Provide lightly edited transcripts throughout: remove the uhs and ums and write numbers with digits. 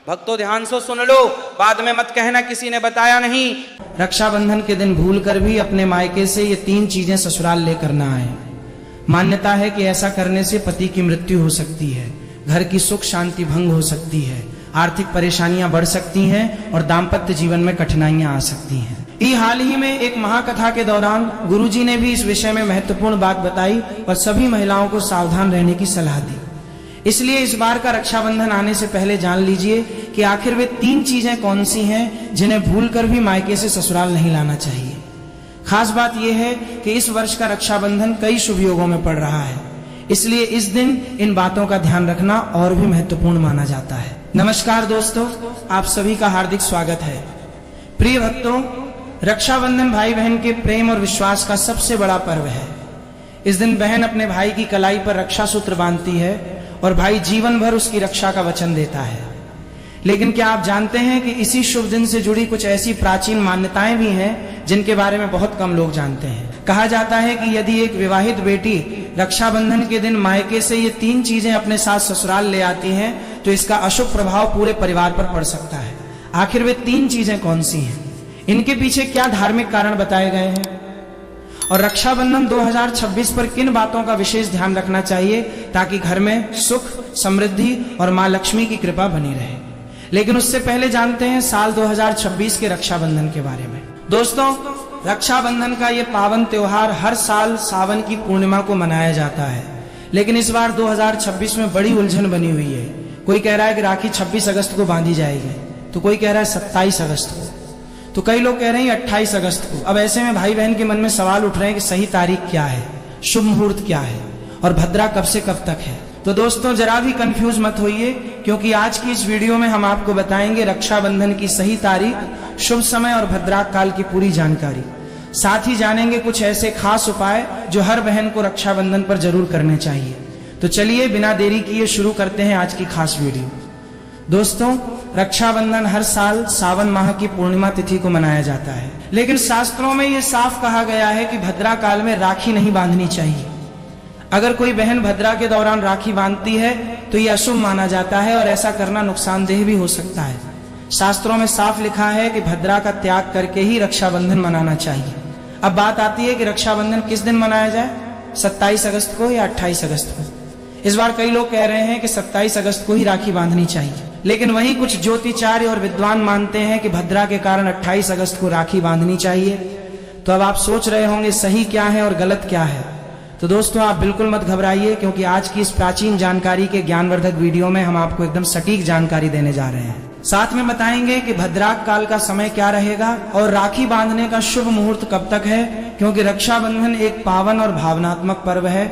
भक्तों ध्यान से सुन लो, बाद में मत कहना किसी ने बताया नहीं। रक्षाबंधन के दिन भूलकर भी अपने मायके से ये 3 चीजें ससुराल लेकर ना आए। मान्यता है कि ऐसा करने से पति की मृत्यु हो सकती है, घर की सुख शांति भंग हो सकती है, आर्थिक परेशानियां बढ़ सकती हैं और दाम्पत्य जीवन में कठिनाइयां आ सकती हैं। हाल ही में एक महाकथा के दौरान गुरुजी ने भी इस विषय में महत्वपूर्ण बात बताई और सभी महिलाओं को सावधान रहने की सलाह दी। इसलिए इस बार का रक्षाबंधन आने से पहले जान लीजिए कि आखिर वे 3 चीजें कौन सी हैं जिन्हें भूलकर भी मायके से ससुराल नहीं लाना चाहिए। खास बात यह है कि इस वर्ष का रक्षाबंधन कई शुभ योगों में पड़ रहा है, इसलिए इस दिन इन बातों का ध्यान रखना और भी महत्वपूर्ण माना जाता है। नमस्कार दोस्तों, आप सभी का हार्दिक स्वागत है। प्रिय भक्तों, रक्षाबंधन भाई बहन के प्रेम और विश्वास का सबसे बड़ा पर्व है। इस दिन बहन अपने भाई की कलाई पर रक्षा सूत्र बांधती है और भाई जीवन भर उसकी रक्षा का वचन देता है। लेकिन क्या आप जानते हैं कि इसी शुभ दिन से जुड़ी कुछ ऐसी प्राचीन मान्यताएं भी हैं जिनके बारे में बहुत कम लोग जानते हैं। कहा जाता है कि यदि एक विवाहित बेटी रक्षाबंधन के दिन मायके से ये 3 चीजें अपने साथ ससुराल ले आती हैं तो इसका अशुभ प्रभाव पूरे परिवार पर पड़ सकता है। आखिर वे 3 चीजें कौन सी हैं, इनके पीछे क्या धार्मिक कारण बताए गए हैं और रक्षाबंधन 2026 पर किन बातों का विशेष ध्यान रखना चाहिए ताकि घर में सुख समृद्धि और मां लक्ष्मी की कृपा बनी रहे। लेकिन उससे पहले जानते हैं साल 2026 के रक्षाबंधन के बारे में। दोस्तों, रक्षाबंधन का ये पावन त्योहार हर साल सावन की पूर्णिमा को मनाया जाता है, लेकिन इस बार 2026 में बड़ी उलझन बनी हुई है। कोई कह रहा है कि राखी 26 अगस्त को बांधी जाएगी, तो कोई कह रहा है 27 अगस्त को, तो कई लोग कह रहे हैं 28 अगस्त को। अब ऐसे में भाई बहन के मन में सवाल उठ रहे हैं कि सही तारीख क्या है, शुभ मुहूर्त क्या है और भद्रा कब से कब तक है। तो दोस्तों, जरा भी कंफ्यूज मत होइए, क्योंकि आज की इस वीडियो में हम आपको बताएंगे रक्षाबंधन की सही तारीख, शुभ समय और भद्रा काल की पूरी जानकारी। साथ ही जानेंगे कुछ ऐसे खास उपाय जो हर बहन को रक्षाबंधन पर जरूर करने चाहिए। तो चलिए बिना देरी किए शुरू करते हैं आज की खास वीडियो। दोस्तों, रक्षाबंधन हर साल सावन माह की पूर्णिमा तिथि को मनाया जाता है, लेकिन शास्त्रों में यह साफ कहा गया है कि भद्रा काल में राखी नहीं बांधनी चाहिए। अगर कोई बहन भद्रा के दौरान राखी बांधती है तो यह अशुभ माना जाता है और ऐसा करना नुकसानदेह भी हो सकता है। शास्त्रों में साफ लिखा है कि भद्रा का त्याग करके ही रक्षाबंधन मनाना चाहिए। अब बात आती है कि रक्षाबंधन किस दिन मनाया जाए, 27 अगस्त को या 28 अगस्त को। इस बार कई लोग कह रहे हैं कि 27 अगस्त को ही राखी बांधनी चाहिए, लेकिन वहीं कुछ ज्योतिचार्य और विद्वान मानते हैं कि भद्रा के कारण 28 अगस्त को राखी बांधनी चाहिए। तो अब आप सोच रहे होंगे सही क्या है और गलत क्या है। तो दोस्तों, आप बिल्कुल मत घबराइए, क्योंकि आज की इस प्राचीन जानकारी के ज्ञानवर्धक वीडियो में हम आपको एकदम सटीक जानकारी देने जा रहे हैं। साथ में बताएंगे कि भद्रा काल का समय क्या रहेगा और राखी बांधने का शुभ मुहूर्त कब तक है, क्योंकि रक्षाबंधन एक पावन और भावनात्मक पर्व है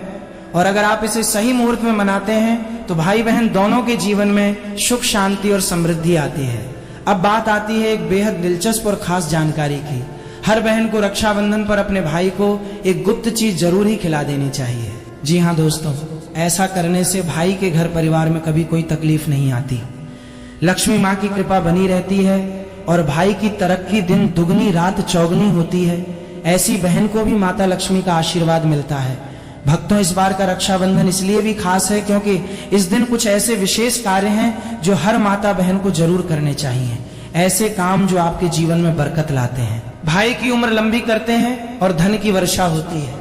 और अगर आप इसे सही मुहूर्त में मनाते हैं तो भाई बहन दोनों के जीवन में सुख शांति और समृद्धि आती है। अब बात आती है एक बेहद दिलचस्प और खास जानकारी की। हर बहन को रक्षाबंधन पर अपने भाई को एक गुप्त चीज जरूर ही खिला देनी चाहिए। जी हाँ दोस्तों, ऐसा करने से भाई के घर परिवार में कभी कोई तकलीफ नहीं आती, लक्ष्मी माँ की कृपा बनी रहती है और भाई की तरक्की दिन दुगनी रात चौगनी होती है। ऐसी बहन को भी माता लक्ष्मी का आशीर्वाद मिलता है। भक्तों, इस बार का रक्षाबंधन इसलिए भी खास है क्योंकि इस दिन कुछ ऐसे विशेष कार्य हैं जो हर माता बहन को जरूर करने चाहिए। ऐसे काम जो आपके जीवन में बरकत लाते हैं, भाई की उम्र लंबी करते हैं और धन की वर्षा होती है।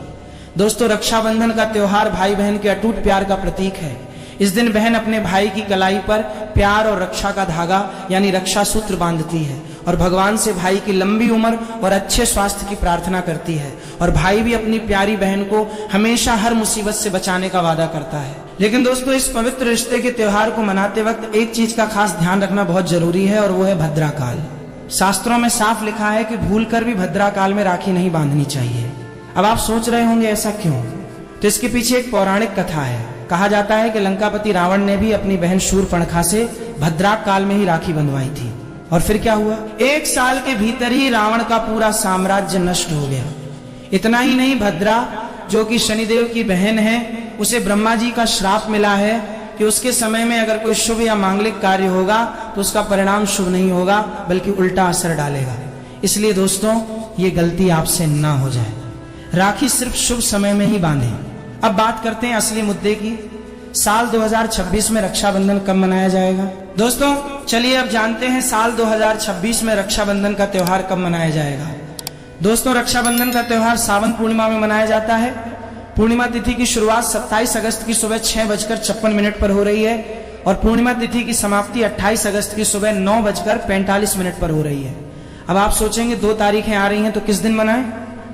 दोस्तों, रक्षाबंधन का त्योहार भाई बहन के अटूट प्यार का प्रतीक है। इस दिन बहन अपने भाई की कलाई पर प्यार और रक्षा का धागा यानी रक्षा सूत्र बांधती है और भगवान से भाई की लंबी उम्र और अच्छे स्वास्थ्य की प्रार्थना करती है। और भाई भी अपनी प्यारी बहन को हमेशा हर मुसीबत से बचाने का वादा करता है। लेकिन दोस्तों, इस पवित्र रिश्ते के त्योहार को मनाते वक्त एक चीज का खास ध्यान रखना बहुत जरूरी है और वो है भद्रा काल। शास्त्रों में साफ लिखा है कि भूलकर भी भद्रा काल में राखी नहीं बांधनी चाहिए। अब आप सोच रहे होंगे ऐसा क्यों, तो इसके पीछे एक पौराणिक कथा है। कहा जाता है कि लंकापति रावण ने भी अपनी बहन शूर्पणखा से भद्रा काल में ही राखी बंधवाई थी और फिर क्या हुआ, 1 साल के भीतर ही रावण का पूरा साम्राज्य नष्ट हो गया। इतना ही नहीं, भद्रा जो कि शनिदेव की बहन है, उसे ब्रह्मा जी का श्राप मिला है कि उसके समय में अगर कोई शुभ या मांगलिक कार्य होगा तो उसका परिणाम शुभ नहीं होगा बल्कि उल्टा असर डालेगा। इसलिए दोस्तों, ये गलती आपसे ना हो जाए, राखी सिर्फ शुभ समय में ही बांधें। अब बात करते हैं असली मुद्दे की। साल 2026 में रक्षाबंधन कब मनाया जाएगा। दोस्तों, चलिए अब जानते हैं साल 2026 में रक्षाबंधन का त्योहार कब मनाया जाएगा। दोस्तों, रक्षाबंधन का त्योहार सावन पूर्णिमा में मनाया जाता है। पूर्णिमा तिथि की शुरुआत 27 अगस्त की सुबह 6:56 पर हो रही है और पूर्णिमा तिथि की समाप्ति 28 अगस्त की सुबह 9:45 पर हो रही है। अब आप सोचेंगे 2 तारीखें आ रही हैं तो किस दिन मनाएं?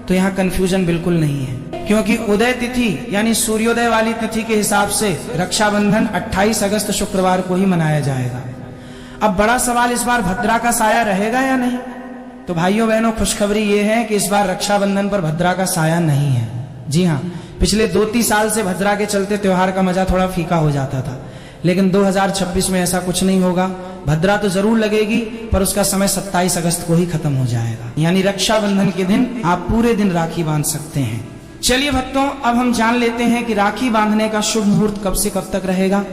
तो यहाँ कंफ्यूजन बिल्कुल नहीं है, क्योंकि उदय तिथि यानी सूर्योदय वाली तिथि के हिसाब से रक्षाबंधन 28 अगस्त शुक्रवार को ही मनाया जाएगा। अब बड़ा सवाल इस बार भद्रा का साया रहेगा या नहीं? तो भाइयों बहनों, खुशखबरी ये है कि इस बार रक्षाबंधन पर भद्रा का साया नहीं है। जी हाँ, पिछले 2-3 साल से भद्रा के चलते त्योहार का मजा थोड़ा फीका हो जाता था, लेकिन 2026 में ऐसा कुछ नहीं होगा। भद्रा तो जरूर लगेगी, पर उसका समय 27 अगस्त को ही खत्म हो जाएगा, यानी रक्षाबंधन के दिन आप पूरे दिन राखी बांध सकते हैं। चलिए भक्तों, अब हम जान लेते हैं कि राखी बांधने का शुभ मुहूर्त कब से कब तक रहेगा।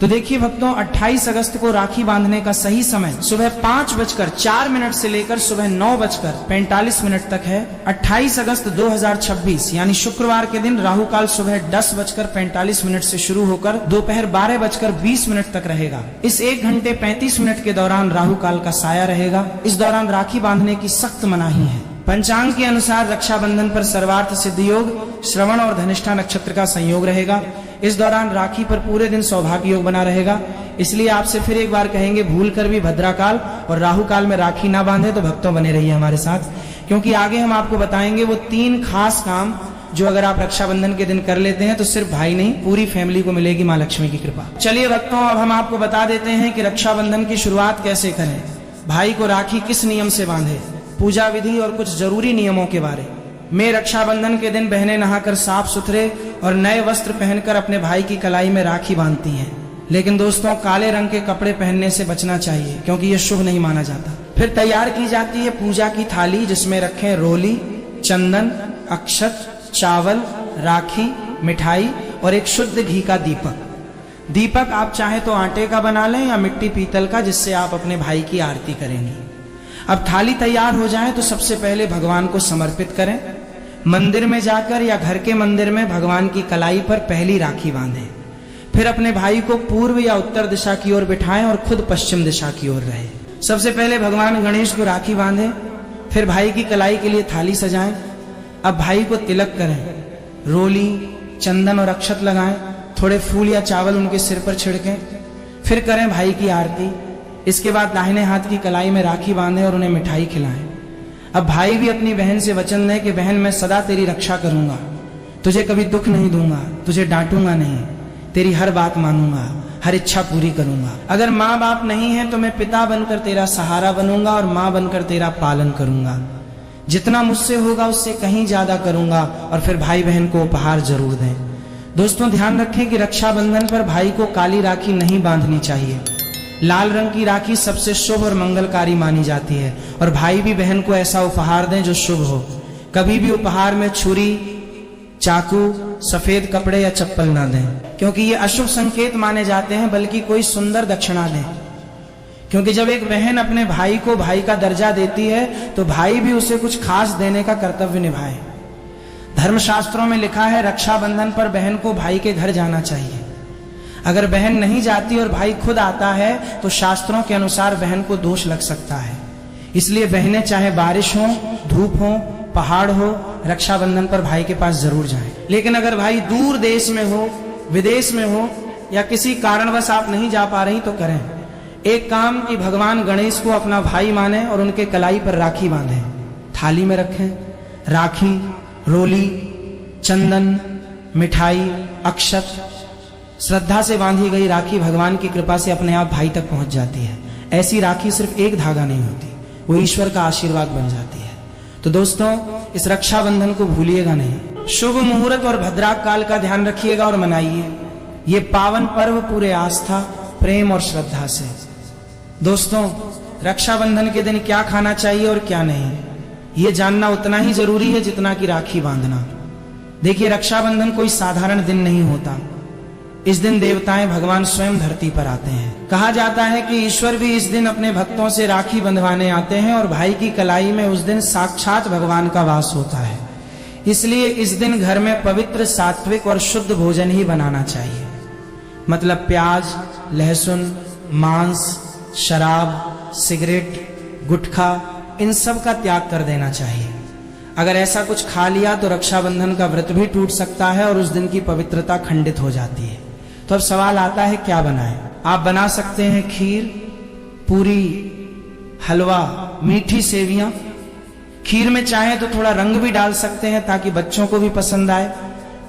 तो देखिए भक्तों, 28 अगस्त को राखी बांधने का सही समय सुबह 5:04 से लेकर सुबह 9:45 तक है। 28 अगस्त 2026 यानी शुक्रवार के दिन राहु काल सुबह 10:45 से शुरू होकर दोपहर 12:20 तक रहेगा। इस 1 घंटे 35 मिनट के दौरान राहु काल का साया रहेगा। इस दौरान राखी बांधने की सख्त मनाही है। पंचांग के अनुसार रक्षाबंधन पर सर्वार्थ सिद्ध योग, श्रवण और धनिष्ठा नक्षत्र का संयोग रहेगा। इस दौरान राखी पर पूरे दिन सौभाग्य योग बना रहेगा। इसलिए आपसे फिर एक बार कहेंगे, भूल कर भी भद्रा काल और राहु काल में राखी ना बांधे। तो भक्तों बने रहिए हमारे साथ, क्योंकि आगे हम आपको बताएंगे वो 3 खास काम जो अगर आप रक्षाबंधन के दिन कर लेते हैं तो सिर्फ भाई नहीं, पूरी फैमिली को मिलेगी माँ लक्ष्मी की कृपा। चलिए भक्तों, अब हम आपको बता देते हैं कि रक्षाबंधन की शुरुआत कैसे करें, भाई को राखी किस नियम से बांधे, पूजा विधि और कुछ जरूरी नियमों के बारे में। रक्षाबंधन के दिन बहनें नहाकर साफ सुथरे और नए वस्त्र पहनकर अपने भाई की कलाई में राखी बांधती हैं। लेकिन दोस्तों, काले रंग के कपड़े पहनने से बचना चाहिए, क्योंकि यह शुभ नहीं माना जाता। फिर तैयार की जाती है पूजा की थाली, जिसमें रखें रोली, चंदन, अक्षत, चावल, राखी, मिठाई और एक शुद्ध घी का दीपक। दीपक आप चाहे तो आटे का बना लें या मिट्टी पीतल का, जिससे आप अपने भाई की आरती करेंगी। अब थाली तैयार हो जाए तो सबसे पहले भगवान को समर्पित करें। मंदिर में जाकर या घर के मंदिर में भगवान की कलाई पर पहली राखी बांधें। फिर अपने भाई को पूर्व या उत्तर दिशा की ओर बिठाएं और खुद पश्चिम दिशा की ओर रहे। सबसे पहले भगवान गणेश को राखी बांधें, फिर भाई की कलाई के लिए थाली सजाएं। अब भाई को तिलक करें, रोली, चंदन और अक्षत लगाएं, थोड़े फूल या चावल उनके सिर पर छिड़कें, फिर करें भाई की आरती। इसके बाद दाहिने हाथ की कलाई में राखी बांधें और उन्हें मिठाई खिलाएं। अब भाई भी अपनी बहन से वचन लें कि बहन, मैं सदा तेरी रक्षा करूंगा, तुझे कभी दुख नहीं दूंगा, तुझे डांटूंगा नहीं, तेरी हर बात मानूंगा, हर इच्छा पूरी करूंगा। अगर माँ बाप नहीं है तो मैं पिता बनकर तेरा सहारा बनूंगा और माँ बनकर तेरा पालन करूंगा। जितना मुझसे होगा उससे कहीं ज्यादा करूंगा। और फिर भाई बहन को उपहार जरूर दें। दोस्तों, ध्यान रखें कि रक्षाबंधन पर भाई को काली राखी नहीं बांधनी चाहिए। लाल रंग की राखी सबसे शुभ और मंगलकारी मानी जाती है, और भाई भी बहन को ऐसा उपहार दें जो शुभ हो। कभी भी उपहार में छुरी, चाकू, सफेद कपड़े या चप्पल ना दें, क्योंकि ये अशुभ संकेत माने जाते हैं। बल्कि कोई सुंदर दक्षिणा दें, क्योंकि जब एक बहन अपने भाई को भाई का दर्जा देती है तो भाई भी उसे कुछ खास देने का कर्तव्य निभाए। धर्मशास्त्रों में लिखा है, रक्षाबंधन पर बहन को भाई के घर जाना चाहिए। अगर बहन नहीं जाती और भाई खुद आता है तो शास्त्रों के अनुसार बहन को दोष लग सकता है। इसलिए बहनें चाहे बारिश हो, धूप हो, पहाड़ हो, रक्षाबंधन पर भाई के पास जरूर जाएं। लेकिन अगर भाई दूर देश में हो, विदेश में हो या किसी कारणवश आप नहीं जा पा रही तो करें एक काम कि भगवान गणेश को अपना भाई माने और उनके कलाई पर राखी बांधें। थाली में रखें राखी, रोली, चंदन, मिठाई, अक्षत। श्रद्धा से बांधी गई राखी भगवान की कृपा से अपने आप भाई तक पहुंच जाती है। ऐसी राखी सिर्फ एक धागा नहीं होती, वो ईश्वर का आशीर्वाद बन जाती है। तो दोस्तों, इस रक्षाबंधन को भूलिएगा नहीं। शुभ मुहूर्त और भद्रा काल का ध्यान रखिएगा और मनाइए ये पावन पर्व पूरे आस्था, प्रेम और श्रद्धा से। दोस्तों, रक्षाबंधन के दिन क्या खाना चाहिए और क्या नहीं, ये जानना उतना ही जरूरी है जितना कि राखी बांधना। देखिए, रक्षाबंधन कोई साधारण दिन नहीं होता। इस दिन देवताएं भगवान स्वयं धरती पर आते हैं। कहा जाता है कि ईश्वर भी इस दिन अपने भक्तों से राखी बंधवाने आते हैं और भाई की कलाई में उस दिन साक्षात भगवान का वास होता है। इसलिए इस दिन घर में पवित्र, सात्विक और शुद्ध भोजन ही बनाना चाहिए। मतलब प्याज, लहसुन, मांस, शराब, सिगरेट, गुटखा, इन सब का त्याग कर देना चाहिए। अगर ऐसा कुछ खा लिया तो रक्षाबंधन का व्रत भी टूट सकता है और उस दिन की पवित्रता खंडित हो जाती है। तो अब सवाल आता है क्या बनाएं? आप बना सकते हैं खीर, पूरी, हलवा, मीठी सेवियां। खीर में चाहे तो थोड़ा रंग भी डाल सकते हैं ताकि बच्चों को भी पसंद आए।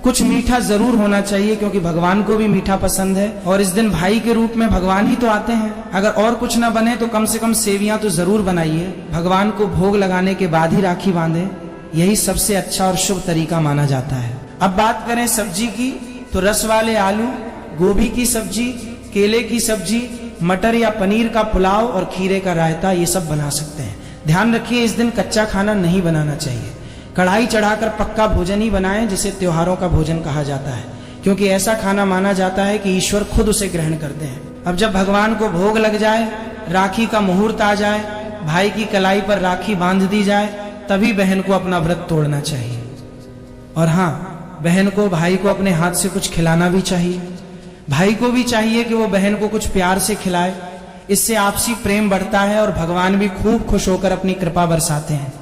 कुछ मीठा जरूर होना चाहिए क्योंकि भगवान को भी मीठा पसंद है और इस दिन भाई के रूप में भगवान ही तो आते हैं। अगर और कुछ ना बने तो कम से कम सेवियां तो जरूर बनाइए। भगवान को भोग लगाने के बाद ही राखी बांधे, यही सबसे अच्छा और शुभ तरीका माना जाता है। अब बात करें सब्जी की, तो रस वाले आलू, गोभी की सब्जी, केले की सब्जी, मटर या पनीर का पुलाव और खीरे का रायता, ये सब बना सकते हैं। ध्यान रखिए इस दिन कच्चा खाना नहीं बनाना चाहिए। कढ़ाई चढ़ाकर पक्का भोजन ही बनाएं, जिसे त्योहारों का भोजन कहा जाता है, क्योंकि ऐसा खाना माना जाता है कि ईश्वर खुद उसे ग्रहण करते हैं। अब जब भगवान को भोग लग जाए, राखी का मुहूर्त आ जाए, भाई की कलाई पर राखी बांध दी जाए, तभी बहन को अपना व्रत तोड़ना चाहिए। और हाँ, बहन को भाई को अपने हाथ से कुछ खिलाना भी चाहिए। भाई को भी चाहिए कि वो बहन को कुछ प्यार से खिलाए। इससे आपसी प्रेम बढ़ता है और भगवान भी खूब खुश होकर अपनी कृपा बरसाते हैं।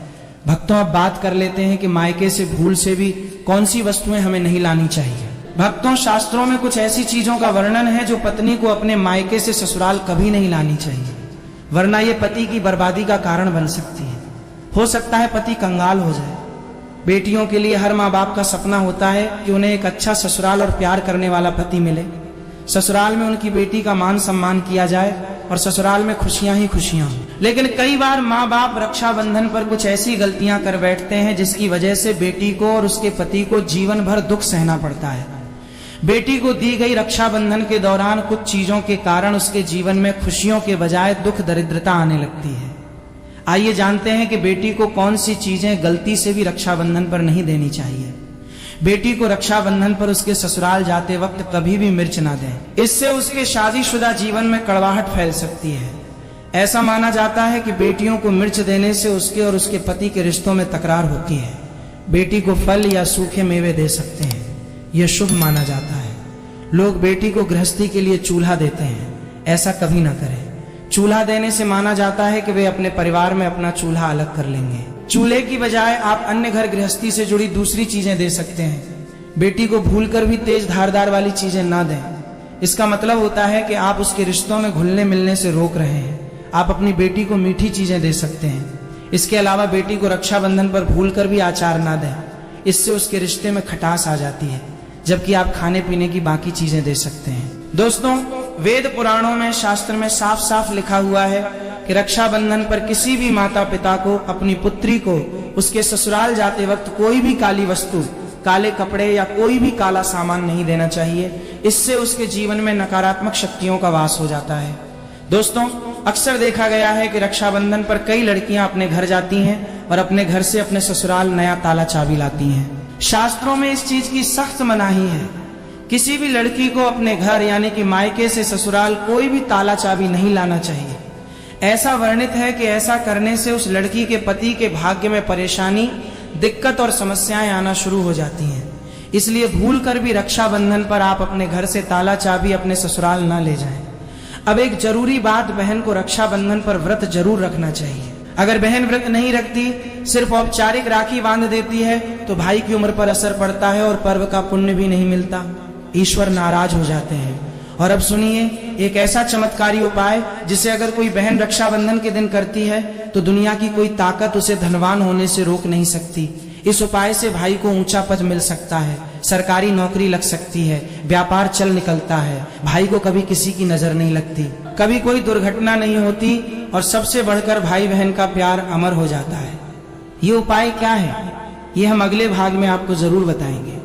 भक्तों, अब बात कर लेते हैं कि मायके से भूल से भी कौन सी वस्तुएं हमें नहीं लानी चाहिए। भक्तों, शास्त्रों में कुछ ऐसी चीजों का वर्णन है जो पत्नी को अपने मायके से ससुराल कभी नहीं लानी चाहिए, वरना ये पति की बर्बादी का कारण बन सकती है। हो सकता है पति कंगाल हो जाए। बेटियों के लिए हर माँ बाप का सपना होता है कि उन्हें एक अच्छा ससुराल और प्यार करने वाला पति मिले। ससुराल में उनकी बेटी का मान सम्मान किया जाए और ससुराल में खुशियां ही खुशियां हों। लेकिन कई बार माँ बाप रक्षाबंधन पर कुछ ऐसी गलतियां कर बैठते हैं जिसकी वजह से बेटी को और उसके पति को जीवन भर दुख सहना पड़ता है। बेटी को दी गई रक्षाबंधन के दौरान कुछ चीजों के कारण उसके जीवन में खुशियों के बजाय दुख दरिद्रता आने लगती है। आइए जानते हैं कि बेटी को कौन सी चीजें गलती से भी रक्षाबंधन पर नहीं देनी चाहिए। बेटी को रक्षाबंधन पर उसके ससुराल जाते वक्त कभी भी मिर्च ना दें। इससे उसके शादीशुदा जीवन में कड़वाहट फैल सकती है। ऐसा माना जाता है कि बेटियों को मिर्च देने से उसके और उसके पति के रिश्तों में तकरार होती है। बेटी को फल या सूखे मेवे दे सकते हैं, यह शुभ माना जाता है। लोग बेटी को गृहस्थी के लिए चूल्हा देते हैं, ऐसा कभी ना करें। चूल्हा देने से माना जाता है कि वे अपने परिवार में अपना चूल्हा अलग कर लेंगे। चूल्हे की बजाय आप अन्य घर गृहस्थी से जुड़ी दूसरी चीजें दे सकते हैं। बेटी को भूलकर भी तेज धारदार वाली चीजें ना दें। इसका मतलब होता है कि आप उसके रिश्तों में घुलने मिलने से रोक रहे हैं। आप अपनी बेटी को मीठी चीजें दे सकते हैं। इसके अलावा बेटी को रक्षाबंधन पर भूलकर भी आचार ना दें। इससे उसके रिश्ते में खटास आ जाती है, जबकि आप खाने पीने की बाकी चीजें दे सकते हैं। दोस्तों, वेद पुराणों में, शास्त्र में साफ साफ लिखा हुआ है कि रक्षाबंधन पर किसी भी माता पिता को अपनी पुत्री को उसके ससुराल जाते वक्त कोई भी काली वस्तु, काले कपड़े या कोई भी काला सामान नहीं देना चाहिए। इससे उसके जीवन में नकारात्मक शक्तियों का वास हो जाता है। दोस्तों, अक्सर देखा गया है कि रक्षाबंधन पर कई लड़कियां अपने घर जाती हैं और अपने घर से अपने ससुराल नया ताला चाबी लाती हैं। शास्त्रों में इस चीज की सख्त मनाही है। किसी भी लड़की को अपने घर यानी कि मायके से ससुराल कोई भी ताला चाबी नहीं लाना चाहिए। ऐसा वर्णित है कि ऐसा करने से उस लड़की के पति के भाग्य में परेशानी, दिक्कत और समस्याएं आना शुरू हो जाती हैं। इसलिए भूल कर भी रक्षाबंधन पर आप अपने घर से ताला चाबी अपने ससुराल ना ले जाएं। अब एक जरूरी बात, बहन को रक्षाबंधन पर व्रत जरूर रखना चाहिए। अगर बहन व्रत नहीं रखती, सिर्फ औपचारिक राखी बांध देती है, तो भाई की उम्र पर असर पड़ता है और पर्व का पुण्य भी नहीं मिलता। ईश्वर नाराज हो जाते हैं। और अब सुनिए एक ऐसा चमत्कारी उपाय जिसे अगर कोई बहन रक्षाबंधन के दिन करती है तो दुनिया की कोई ताकत उसे धनवान होने से रोक नहीं सकती। इस उपाय से भाई को ऊंचा पद मिल सकता है, सरकारी नौकरी लग सकती है, व्यापार चल निकलता है, भाई को कभी किसी की नजर नहीं लगती, कभी कोई दुर्घटना नहीं होती और सबसे बढ़कर भाई बहन का प्यार अमर हो जाता है। ये उपाय क्या है, ये हम अगले भाग में आपको जरूर बताएंगे।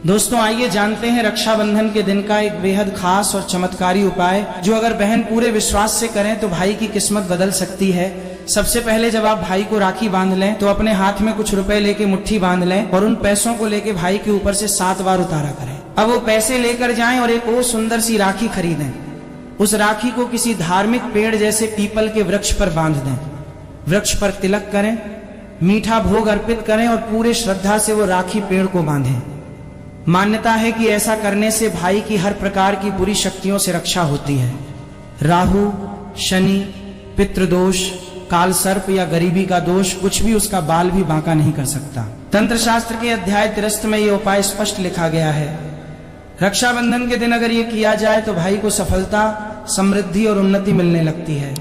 दोस्तों, आइए जानते हैं रक्षाबंधन के दिन का एक बेहद खास और चमत्कारी उपाय जो अगर बहन पूरे विश्वास से करें तो भाई की किस्मत बदल सकती है। सबसे पहले जब आप भाई को राखी बांध लें तो अपने हाथ में कुछ रुपए लेके मुट्ठी बांध लें और उन पैसों को लेके भाई के ऊपर से 7 बार उतारा करें। अब वो पैसे लेकर जाएं और एक और सुंदर सी राखी खरीदें। उस राखी को किसी धार्मिक पेड़ जैसे पीपल के वृक्ष पर बांध दें। वृक्ष पर तिलक करें, मीठा भोग अर्पित करें और पूरे श्रद्धा से वो राखी पेड़ को बांधें। मान्यता है कि ऐसा करने से भाई की हर प्रकार की बुरी शक्तियों से रक्षा होती है। राहु, शनि, पितृदोष, काल सर्प या गरीबी का दोष कुछ भी उसका बाल भी बांका नहीं कर सकता। तंत्र शास्त्र के अध्याय 63 में ये उपाय स्पष्ट लिखा गया है। रक्षाबंधन के दिन अगर ये किया जाए तो भाई को सफलता, समृद्धि और उन्नति मिलने लगती है।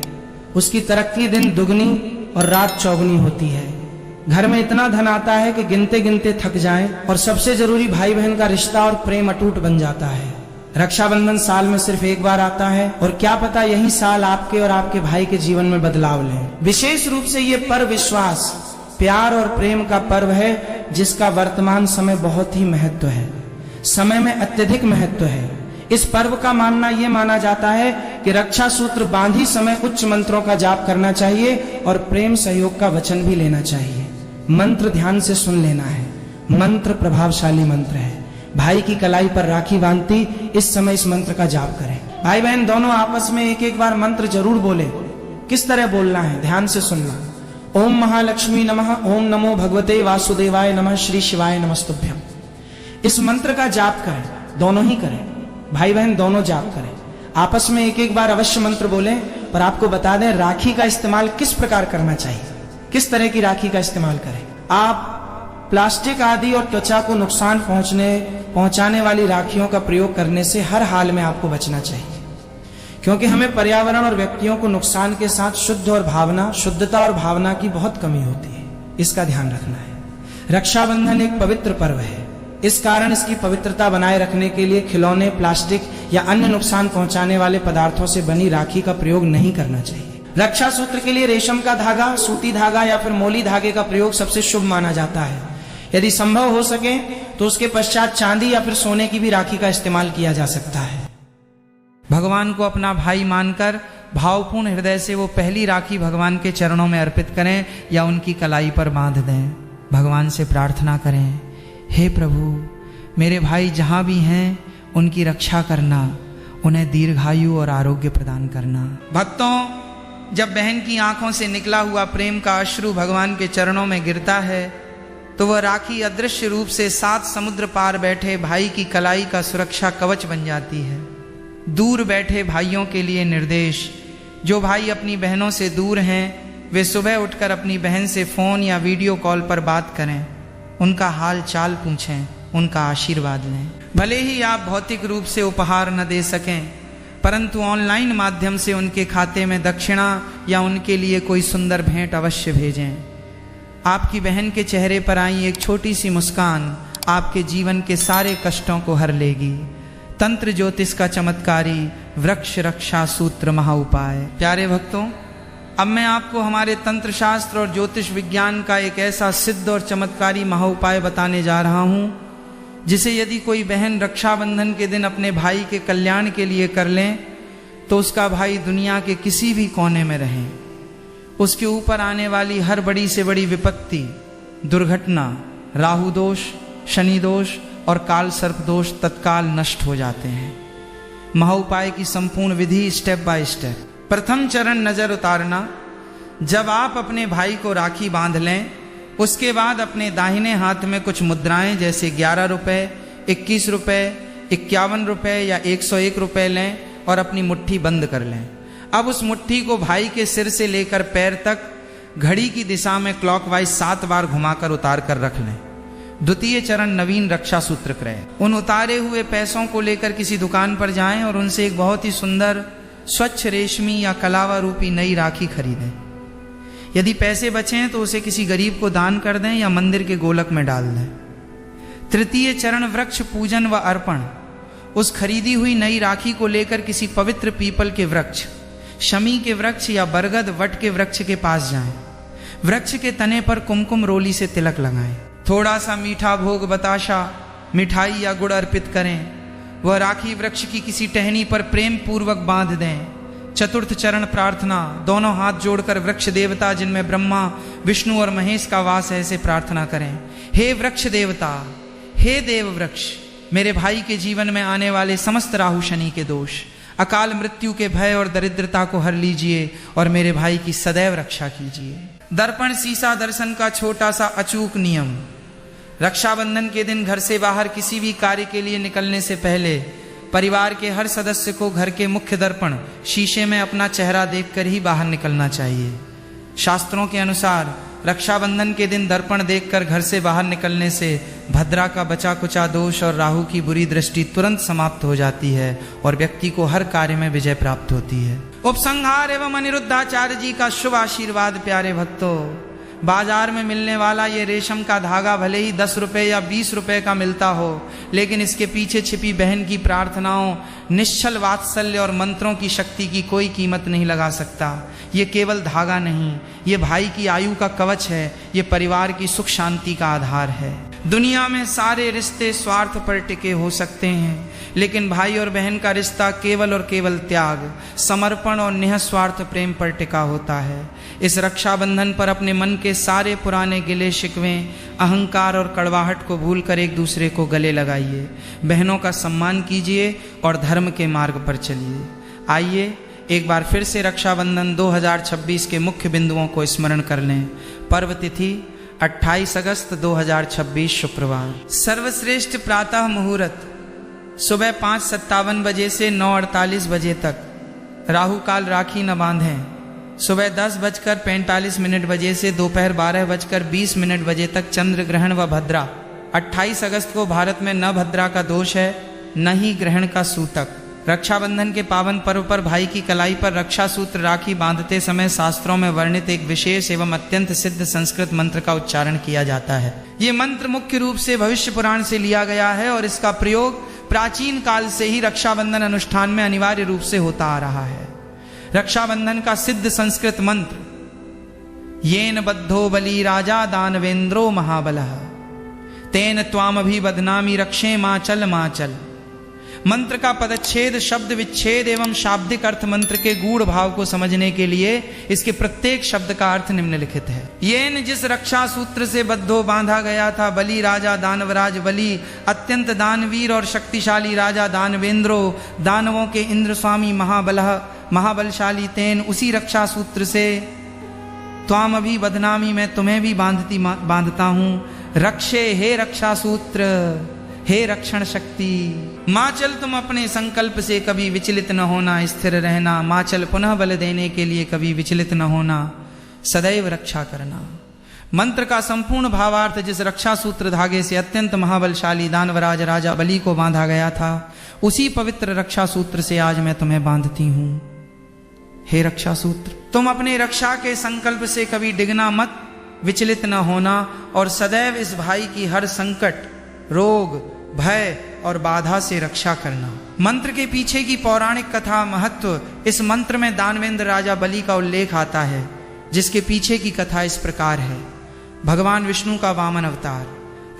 उसकी तरक्की दिन दुगनी और रात चौगुनी होती है। घर में इतना धन आता है कि गिनते गिनते थक जाएं, और सबसे जरूरी भाई बहन का रिश्ता और प्रेम अटूट बन जाता है। रक्षाबंधन साल में सिर्फ एक बार आता है, और क्या पता यही साल आपके और आपके भाई के जीवन में बदलाव ले। विशेष रूप से ये पर्व विश्वास, प्यार और प्रेम का पर्व है, जिसका वर्तमान समय बहुत ही महत्व है, समय में अत्यधिक महत्व है। इस पर्व का मानना यह माना जाता है कि रक्षा सूत्र बांधी समय उच्च मंत्रों का जाप करना चाहिए और प्रेम सहयोग का वचन भी लेना चाहिए। मंत्र ध्यान से सुन लेना है। मंत्र प्रभावशाली मंत्र है। भाई की कलाई पर राखी बांधती इस समय इस मंत्र का जाप करें। भाई बहन दोनों आपस में एक एक बार मंत्र जरूर बोले। किस तरह बोलना है ध्यान से सुनना। ओम महालक्ष्मी नमः, ओम नमो भगवते वासुदेवाय नमः, श्री शिवाय नमस्तुभ्यम। इस मंत्र का जाप करें, दोनों ही करें, भाई बहन दोनों जाप करें। आपस में एक एक बार अवश्य मंत्र बोलें। पर आपको बता दें राखी का इस्तेमाल किस प्रकार करना चाहिए, किस तरह की राखी का इस्तेमाल करें। आप प्लास्टिक आदि और त्वचा को नुकसान पहुंचाने वाली राखियों का प्रयोग करने से हर हाल में आपको बचना चाहिए, क्योंकि हमें पर्यावरण और व्यक्तियों को नुकसान के साथ शुद्धता और भावना की बहुत कमी होती है। इसका ध्यान रखना है। रक्षाबंधन एक पवित्र पर्व है, इस कारण इसकी पवित्रता बनाए रखने के लिए खिलौने, प्लास्टिक या अन्य नुकसान पहुंचाने वाले पदार्थों से बनी राखी का प्रयोग नहीं करना चाहिए। रक्षा सूत्र के लिए रेशम का धागा, सूती धागा या फिर मोली धागे का प्रयोग सबसे शुभ माना जाता है। यदि संभव हो सके तो उसके पश्चात चांदी या फिर सोने की भी राखी का इस्तेमाल किया जा सकता है। भगवान को अपना भाई मानकर भावपूर्ण हृदय से वो पहली राखी भगवान के चरणों में अर्पित करें या उनकी कलाई पर बांध दें। भगवान से प्रार्थना करें, हे प्रभु मेरे भाई जहां भी हैं उनकी रक्षा करना, उन्हें दीर्घायु और आरोग्य प्रदान करना। भक्तों, जब बहन की आंखों से निकला हुआ प्रेम का अश्रु भगवान के चरणों में गिरता है तो वह राखी अदृश्य रूप से 7 समुद्र पार बैठे भाई की कलाई का सुरक्षा कवच बन जाती है। दूर बैठे भाइयों के लिए निर्देश। जो भाई अपनी बहनों से दूर हैं वे सुबह उठकर अपनी बहन से फोन या वीडियो कॉल पर बात करें, उनका हाल चाल पूछें, उनका आशीर्वाद लें। भले ही आप भौतिक रूप से उपहार न दे सकें, परंतु ऑनलाइन माध्यम से उनके खाते में दक्षिणा या उनके लिए कोई सुंदर भेंट अवश्य भेजें। आपकी बहन के चेहरे पर आई एक छोटी सी मुस्कान आपके जीवन के सारे कष्टों को हर लेगी। तंत्र ज्योतिष का चमत्कारी वृक्ष रक्षा सूत्र महा उपाय। प्यारे भक्तों, अब मैं आपको हमारे तंत्र शास्त्र और ज्योतिष विज्ञान का एक ऐसा सिद्ध और चमत्कारी महा उपाय बताने जा रहा हूं, जिसे यदि कोई बहन रक्षाबंधन के दिन अपने भाई के कल्याण के लिए कर लें तो उसका भाई दुनिया के किसी भी कोने में रहे, उसके ऊपर आने वाली हर बड़ी से बड़ी विपत्ति, दुर्घटना, राहु दोष, शनि दोष और काल सर्प दोष तत्काल नष्ट हो जाते हैं। महा उपाय की संपूर्ण विधि स्टेप बाय स्टेप। प्रथम चरण नजर उतारना। जब आप अपने भाई को राखी बांध लें उसके बाद अपने दाहिने हाथ में कुछ मुद्राएं जैसे 11 रुपए, 21 रुपए, 51 रुपए या 101 रुपए लें और अपनी मुट्ठी बंद कर लें। अब उस मुट्ठी को भाई के सिर से लेकर पैर तक घड़ी की दिशा में क्लॉकवाइज 7 बार घुमाकर उतार कर रख लें। द्वितीय चरण नवीन रक्षा सूत्र क्रय। उन उतारे हुए पैसों को लेकर किसी दुकान पर जाएं और उनसे एक बहुत ही सुंदर स्वच्छ रेशमी या कलावा रूपी नई राखी खरीदें। यदि पैसे बचें तो उसे किसी गरीब को दान कर दें या मंदिर के गोलक में डाल दें। तृतीय चरण वृक्ष पूजन व अर्पण। उस खरीदी हुई नई राखी को लेकर किसी पवित्र पीपल के वृक्ष, शमी के वृक्ष या बरगद वट के वृक्ष के पास जाएं। वृक्ष के तने पर कुमकुम रोली से तिलक लगाएं। थोड़ा सा मीठा भोग बताशा, मिठाई या गुड़ अर्पित करें। वह राखी वृक्ष की किसी टहनी पर प्रेम पूर्वक बांध दें। चतुर्थ चरण प्रार्थना। दोनों हाथ जोड़कर वृक्ष देवता जिनमें ब्रह्मा, विष्णु और महेश का वास है ऐसे प्रार्थना करें। हे वृक्ष देवता, हे देव वृक्ष, मेरे भाई के जीवन में आने वाले समस्त राहु शनि के दोष, अकाल मृत्यु के भय और दरिद्रता को हर लीजिए और मेरे भाई की सदैव रक्षा कीजिए। दर्पण शीशा दर्शन का छोटा सा अचूक नियम। रक्षाबंधन के दिन घर से बाहर किसी भी कार्य के लिए निकलने से पहले परिवार के हर सदस्य को घर के मुख्य दर्पण शीशे में अपना चेहरा देखकर ही बाहर निकलना चाहिए। शास्त्रों के अनुसार रक्षाबंधन के दिन दर्पण देखकर घर से बाहर निकलने से भद्रा का बचा कुचा दोष और राहु की बुरी दृष्टि तुरंत समाप्त हो जाती है और व्यक्ति को हर कार्य में विजय प्राप्त होती है। उपसंहार एवं अनिरुद्धाचार्य जी का शुभ आशीर्वाद। प्यारे भक्तों, बाजार में मिलने वाला ये रेशम का धागा भले ही 10 रुपए या 20 रुपए का मिलता हो, लेकिन इसके पीछे छिपी बहन की प्रार्थनाओं, निश्चल वात्सल्य और मंत्रों की शक्ति की कोई कीमत नहीं लगा सकता। ये केवल धागा नहीं, ये भाई की आयु का कवच है, ये परिवार की सुख शांति का आधार है। दुनिया में सारे रिश्ते स्वार्थ पर टिके हो सकते हैं, लेकिन भाई और बहन का रिश्ता केवल और केवल त्याग, समर्पण और निःस्वार्थ प्रेम पर टिका होता है। इस रक्षाबंधन पर अपने मन के सारे पुराने गिले शिकवें, अहंकार और कड़वाहट को भूलकर एक दूसरे को गले लगाइए। बहनों का सम्मान कीजिए और धर्म के मार्ग पर चलिए। आइए एक बार फिर से रक्षाबंधन 2026 के मुख्य बिंदुओं को स्मरण कर लें। पर्व तिथि 28 अगस्त 2026 शुक्रवार। सर्वश्रेष्ठ प्रातः मुहूर्त सुबह 5:57 बजे से 9:48 बजे तक। राहु काल राखी न बांधें। सुबह 10:45 बजे से दोपहर 12:20 बजे तक चंद्र ग्रहण व भद्रा। 28 अगस्त को भारत में न भद्रा का दोष है, न ही ग्रहण का सूतक। रक्षाबंधन के पावन पर्व पर भाई की कलाई पर रक्षा सूत्र राखी बांधते समय शास्त्रों में वर्णित एक विशेष एवं अत्यंत सिद्ध संस्कृत मंत्र का उच्चारण किया जाता है। ये मंत्र मुख्य रूप से भविष्य पुराण से लिया गया है और इसका प्रयोग प्राचीन काल से ही रक्षाबंधन अनुष्ठान में अनिवार्य रूप से होता आ रहा है। रक्षाबंधन का सिद्ध संस्कृत मंत्र येन बद्धो बली राजा दानवेंद्रो महाबलः तेन त्वामभि बदनामी रक्षे माचल माचल। मंत्र का पदच्छेद, शब्द विच्छेद एवं शाब्दिक अर्थ मंत्र के गूढ़ भाव को समझने के लिए इसके प्रत्येक शब्द का अर्थ निम्नलिखित है। येन जिस रक्षा सूत्र से बद्धो बांधा गया था बली राजा दानवराज बली, अत्यंत दानवीर और शक्तिशाली राजा दानवेंद्रो, दानवों के इंद्र स्वामी महाबलः महाबलशाली, तेन उसी रक्षा सूत्र से त्वाम अभी बदनामी मैं तुम्हें भी बांधता हूं। रक्षे हे रक्षा सूत्र, हे रक्षण शक्ति। माचल तुम अपने संकल्प से कभी विचलित न होना, स्थिर रहना। माचल पुनः बल देने के लिए कभी विचलित न होना, सदैव रक्षा करना। मंत्र का संपूर्ण भावार्थ जिस रक्षा सूत्र धागे से अत्यंत महाबलशाली दानवराज राजा बली को बांधा गया था, उसी पवित्र रक्षा सूत्र से आज मैं तुम्हें बांधती हूं। हे रक्षा सूत्र, तुम अपने रक्षा के संकल्प से कभी डिगना मत, विचलित न होना और सदैव इस भाई की हर संकट, रोग, भय और बाधा से रक्षा करना। मंत्र के पीछे की पौराणिक कथा, महत्व, इस मंत्र में दानवेंद्र राजा बलि का उल्लेख आता है, जिसके पीछे की कथा इस प्रकार है। भगवान विष्णु का वामन अवतार।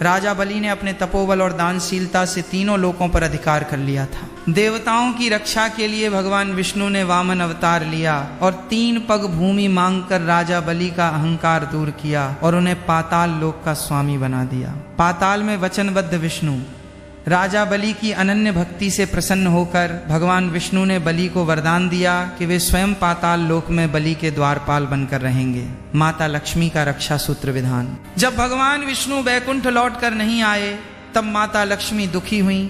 राजा बलि ने अपने तपोबल और दानशीलता से तीनों लोकों पर अधिकार कर लिया था। देवताओं की रक्षा के लिए भगवान विष्णु ने वामन अवतार लिया और 3 पग भूमि मांगकर राजा बलि का अहंकार दूर किया और उन्हें पाताल लोक का स्वामी बना दिया। पाताल में वचनबद्ध विष्णु राजा बलि की अनन्य भक्ति से प्रसन्न होकर भगवान विष्णु ने बलि को वरदान दिया कि वे स्वयं पाताल लोक में बलि के द्वारपाल बनकर रहेंगे। माता लक्ष्मी का रक्षा सूत्र विधान। जब भगवान विष्णु बैकुंठ लौट कर नहीं आए, तब माता लक्ष्मी दुखी हुई।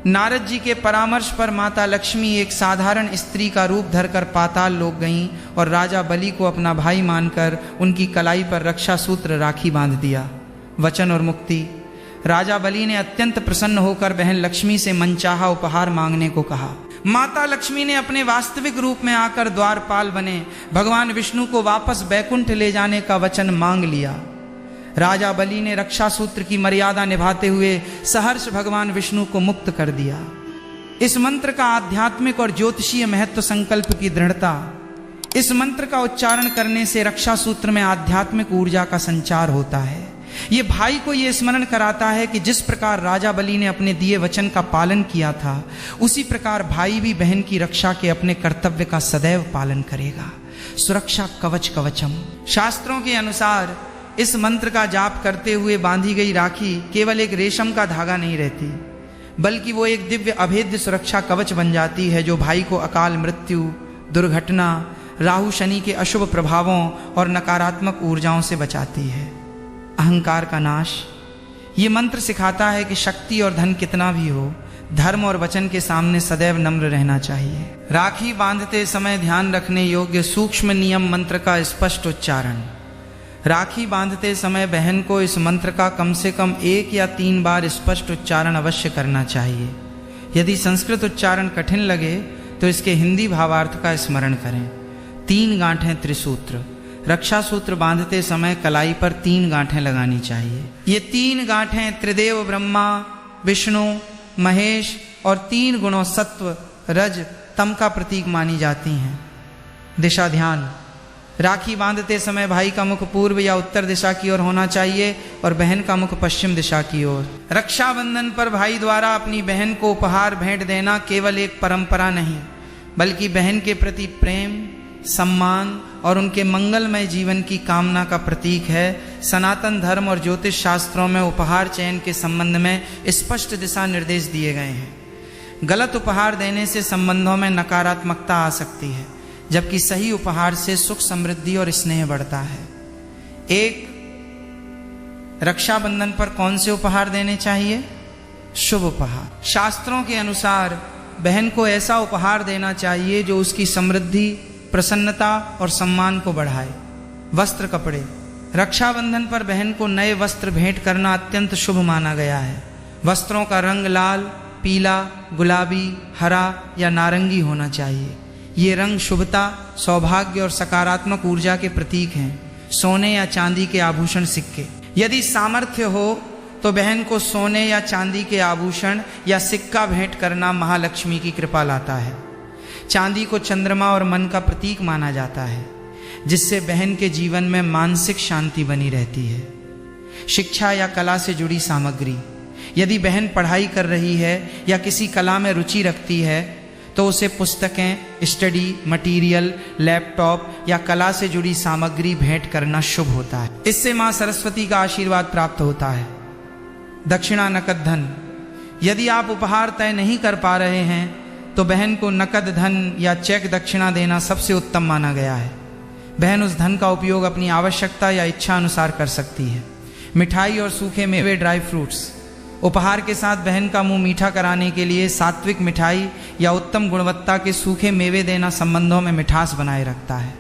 नारद जी के परामर्श पर माता लक्ष्मी एक साधारण स्त्री का रूप धरकर पाताल लोक गईं और राजा बलि को अपना भाई मानकर उनकी कलाई पर रक्षा सूत्र राखी बांध दिया। वचन और मुक्ति। राजा बलि ने अत्यंत प्रसन्न होकर बहन लक्ष्मी से मनचाहा उपहार मांगने को कहा। माता लक्ष्मी ने अपने वास्तविक रूप में आकर द्वारपाल बने भगवान विष्णु को वापस बैकुंठ ले जाने का वचन मांग लिया। राजा बलि ने रक्षा सूत्र की मर्यादा निभाते हुए सहर्ष भगवान विष्णु को मुक्त कर दिया। इस मंत्र का आध्यात्मिक और ज्योतिषीय महत्व, संकल्प की दृढ़ता। इस मंत्र का उच्चारण करने से रक्षा सूत्र में आध्यात्मिक ऊर्जा का संचार होता है। ये भाई को ये स्मरण कराता है कि जिस प्रकार राजा बलि ने अपने दिए वचन का पालन किया था, उसी प्रकार भाई भी बहन की रक्षा के अपने कर्तव्य का सदैव पालन करेगा। सुरक्षा कवच कवचम। शास्त्रों के अनुसार इस मंत्र का जाप करते हुए बांधी गई राखी केवल एक रेशम का धागा नहीं रहती, बल्कि वो एक दिव्य अभेद्य सुरक्षा कवच बन जाती है, जो भाई को अकाल मृत्यु, दुर्घटना, राहु शनि के अशुभ प्रभावों और नकारात्मक ऊर्जाओं से बचाती है। अहंकार का नाश। ये मंत्र सिखाता है कि शक्ति और धन कितना भी हो, धर्म और वचन के सामने सदैव नम्र रहना चाहिए। राखी बांधते समय ध्यान रखने योग्य सूक्ष्म नियम मंत्र का स्पष्ट उच्चारण। राखी बांधते समय बहन को इस मंत्र का कम से कम 1 या 3 बार स्पष्ट उच्चारण अवश्य करना चाहिए। यदि संस्कृत उच्चारण कठिन लगे तो इसके हिंदी भावार्थ का स्मरण करें। 3 गांठें त्रिसूत्र। रक्षा सूत्र बांधते समय कलाई पर 3 गांठें लगानी चाहिए। ये 3 गांठें त्रिदेव ब्रह्मा, विष्णु, महेश और 3 गुणों सत्व, रज, तम का प्रतीक मानी जाती हैं। दिशा ध्यान। राखी बांधते समय भाई का मुख पूर्व या उत्तर दिशा की ओर होना चाहिए और बहन का मुख पश्चिम दिशा की ओर। रक्षाबंधन पर भाई द्वारा अपनी बहन को उपहार भेंट देना केवल एक परंपरा नहीं, बल्कि बहन के प्रति प्रेम, सम्मान और उनके मंगलमय जीवन की कामना का प्रतीक है। सनातन धर्म और ज्योतिष शास्त्रों में उपहार चयन के संबंध में स्पष्ट दिशा निर्देश दिए गए हैं। गलत उपहार देने से संबंधों में नकारात्मकता आ सकती है, जबकि सही उपहार से सुख, समृद्धि और स्नेह बढ़ता है। 1. रक्षाबंधन पर कौन से उपहार देने चाहिए? शुभ उपहार। शास्त्रों के अनुसार बहन को ऐसा उपहार देना चाहिए जो उसकी समृद्धि, प्रसन्नता और सम्मान को बढ़ाए। वस्त्र, कपड़े। रक्षाबंधन पर बहन को नए वस्त्र भेंट करना अत्यंत शुभ माना गया है। वस्त्रों का रंग लाल, पीला, गुलाबी, हरा या नारंगी होना चाहिए। ये रंग शुभता, सौभाग्य और सकारात्मक ऊर्जा के प्रतीक हैं। सोने या चांदी के आभूषण, सिक्के। यदि सामर्थ्य हो तो बहन को सोने या चांदी के आभूषण या सिक्का भेंट करना महालक्ष्मी की कृपा लाता है। चांदी को चंद्रमा और मन का प्रतीक माना जाता है, जिससे बहन के जीवन में मानसिक शांति बनी रहती है। शिक्षा या कला से जुड़ी सामग्री। यदि बहन पढ़ाई कर रही है या किसी कला में रुचि रखती है तो उसे पुस्तकें, स्टडी मटेरियल, लैपटॉप या कला से जुड़ी सामग्री भेंट करना शुभ होता है। इससे मां सरस्वती का आशीर्वाद प्राप्त होता है। दक्षिणा, नकद, धन। यदि आप उपहार तय नहीं कर पा रहे हैं तो बहन को नकद धन या चेक दक्षिणा देना सबसे उत्तम माना गया है। बहन उस धन का उपयोग अपनी आवश्यकता या इच्छा अनुसार कर सकती है। मिठाई और सूखे मेवे, ड्राई फ्रूट्स। उपहार के साथ बहन का मुंह मीठा कराने के लिए सात्विक मिठाई या उत्तम गुणवत्ता के सूखे मेवे देना संबंधों में मिठास बनाए रखता है।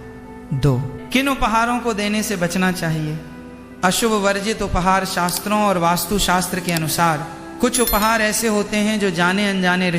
2. किन उपहारों को देने से बचना चाहिए? अशुभ वर्जित उपहार। शास्त्रों और वास्तु शास्त्र के अनुसार कुछ उपहार ऐसे होते हैं जो जाने अनजाने